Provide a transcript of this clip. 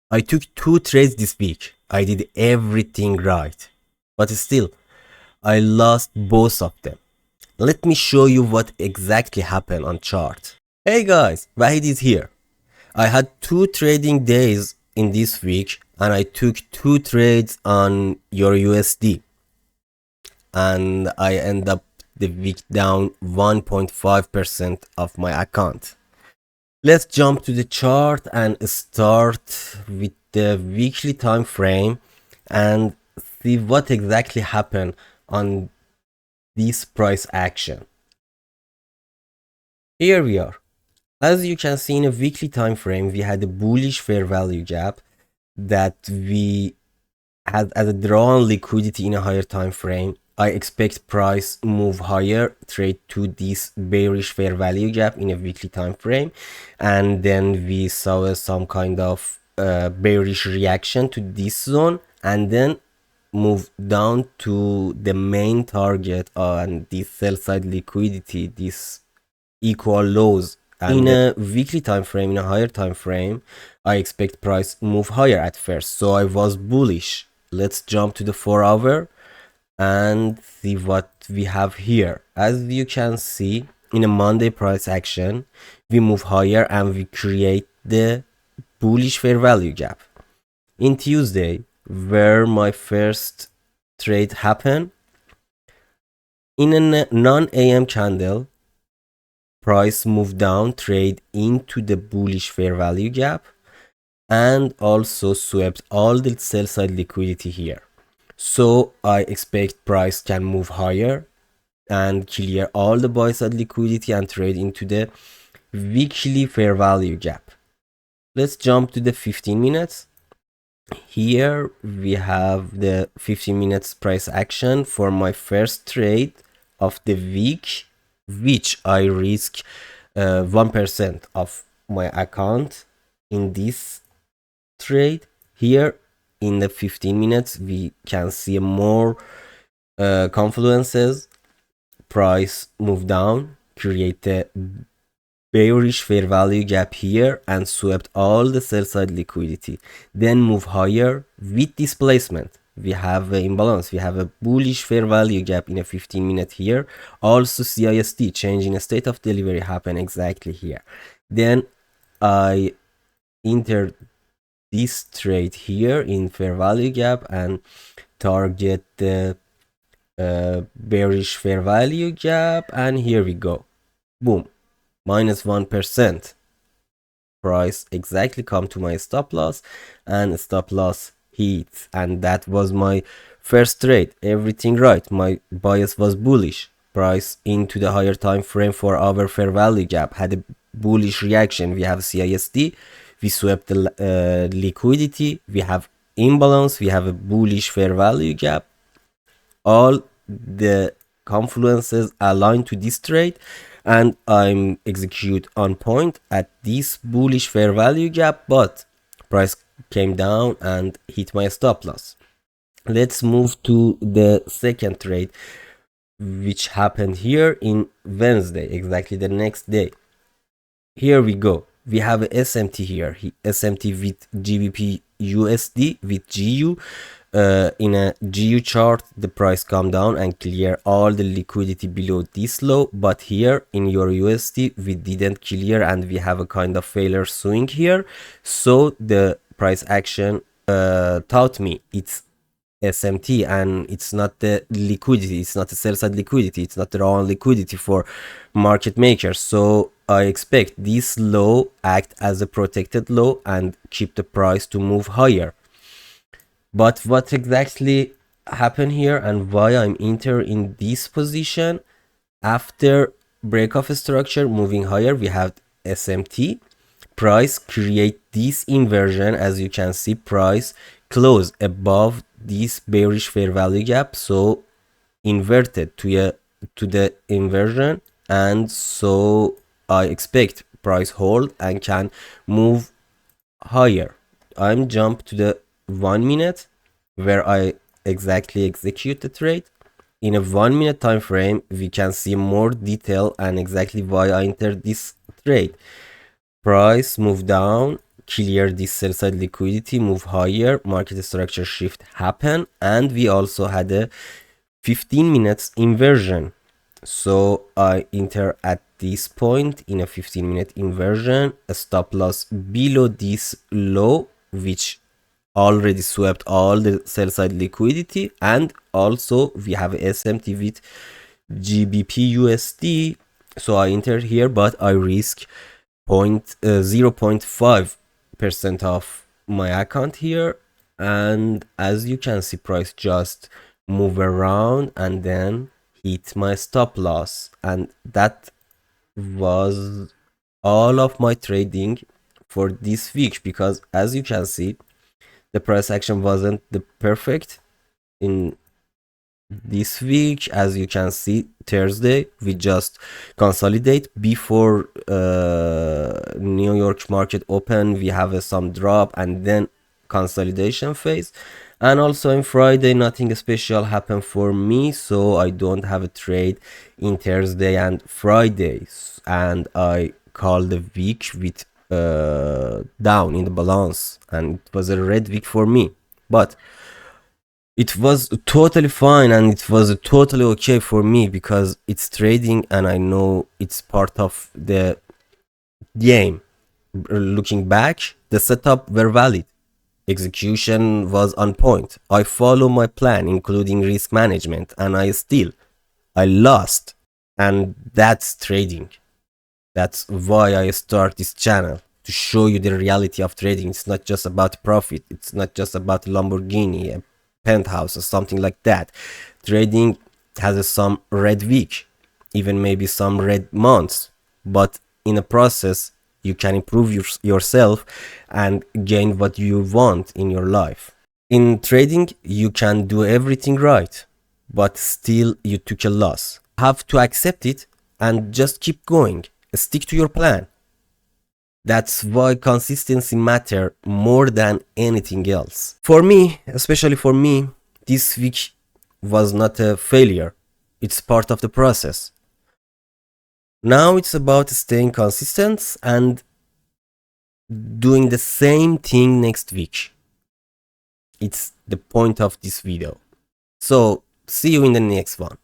I took 2 trades this week. I did everything right. But still, I lost both of them. Let me show you what exactly happened on chart. Hey guys, Vahid is here. I had 2 trading days in this week and I took 2 trades on your USD and I end up the week down 1.5% of my account. Let's jump to the chart and start with the weekly time frame and see what exactly happened on this price action. Here we are. As you can see in a weekly time frame, we had a bullish fair value gap that we had as a drawn liquidity in a higher time frame. I expect price move higher, trade to this bearish fair value gap in a weekly time frame, and then we saw some kind of bearish reaction to this zone, and then move down to the main target on this sell side liquidity, this equal lows. And in a weekly time frame, in a higher time frame, I expect price move higher at first, so I was bullish. Let's jump to the 4 hour and see what we have here. As you can see, in a Monday price action, we move higher and we create the bullish fair value gap. In Tuesday, where my first trade happened, in a non-AM candle, price moved down, trade into the bullish fair value gap, and also swept all the sell side liquidity here. So I expect price can move higher and clear all the buy side liquidity and trade into the weekly fair value gap. Let's jump to the 15 minutes. Here we have the 15 minutes price action for my first trade of the week, which I risk 1% of my account in this trade. Here in the 15 minutes we can see more confluences. Price move down, create a bearish fair value gap here and swept all the sell side liquidity, then move higher with displacement. We have an imbalance, we have a bullish fair value gap in a 15-minute here. Also CIST, change in a state of delivery, happen exactly here. Then I entered this trade here in fair value gap and target the bearish fair value gap, and here we go, boom, minus 1%. Price exactly come to my stop loss and stop loss hits, and that was my first trade. Everything right, my bias was bullish. Price into the higher time frame for our fair value gap had a bullish reaction. We have CISD, we swept the liquidity, we have imbalance, we have a bullish fair value gap. All the confluences align to this trade and I'm execute on point at this bullish fair value gap, but price came down and hit my stop loss. Let's move to the second trade, which happened here in Wednesday, exactly the next day. Here we go. We have a SMT here, SMT with GBP USD with GU. In a GU chart, the price come down and clear all the liquidity below this low, but here in your USD we didn't clear and we have a kind of failure swing here. So the price action taught me it's SMT and it's not the liquidity, it's not the sell side liquidity, it's not the raw liquidity for market makers. So I expect this low act as a protected low and keep the price to move higher. But what exactly happened here and why I'm in this position? After break of structure moving higher, we have SMT. Price create this inversion. As you can see, price close above this bearish fair value gap, so inverted to the inversion, and so I expect price hold and can move higher. I'm jump to the 1 minute where I exactly execute the trade. In a 1 minute time frame we can see more detail and exactly why I entered this trade. Price move down, clear this sell side liquidity, move higher, market structure shift happen, and we also had a 15 minutes inversion. So I enter at this point in a 15-minute inversion, a stop loss below this low, which already swept all the sell side liquidity, and also we have a SMT with GBP USD. So I enter here, but I risk 0.5% of my account here, and as you can see, price just move around and then hit my stop loss, and that was all of my trading for this week, because as you can see, the price action wasn't the perfect in this week. As you can see, Thursday we just consolidate before New York market open, we have some drop and then consolidation phase. And also in Friday nothing special happened for me, so I don't have a trade in Thursday and Fridays, and I call the week with down in the balance, and it was a red week for me, but it was totally fine and it was totally okay for me because it's trading and I know it's part of the game. Looking back, the setup were valid, execution was on point, I follow my plan including risk management, and I lost, and that's trading. That's why I start this channel, to show you the reality of trading. It's not just about profit, it's not just about Lamborghini, a penthouse or something like that. Trading has some red week, even maybe some red months, but in a process you can improve yourself and gain what you want in your life. In trading you can do everything right, but still you took a loss. Have to accept it and just keep going. Stick to your plan. That's why consistency matters more than anything else. For me, especially for me, this week was not a failure. It's part of the process. Now it's about staying consistent and doing the same thing next week. It's the point of this video. So see you in the next one.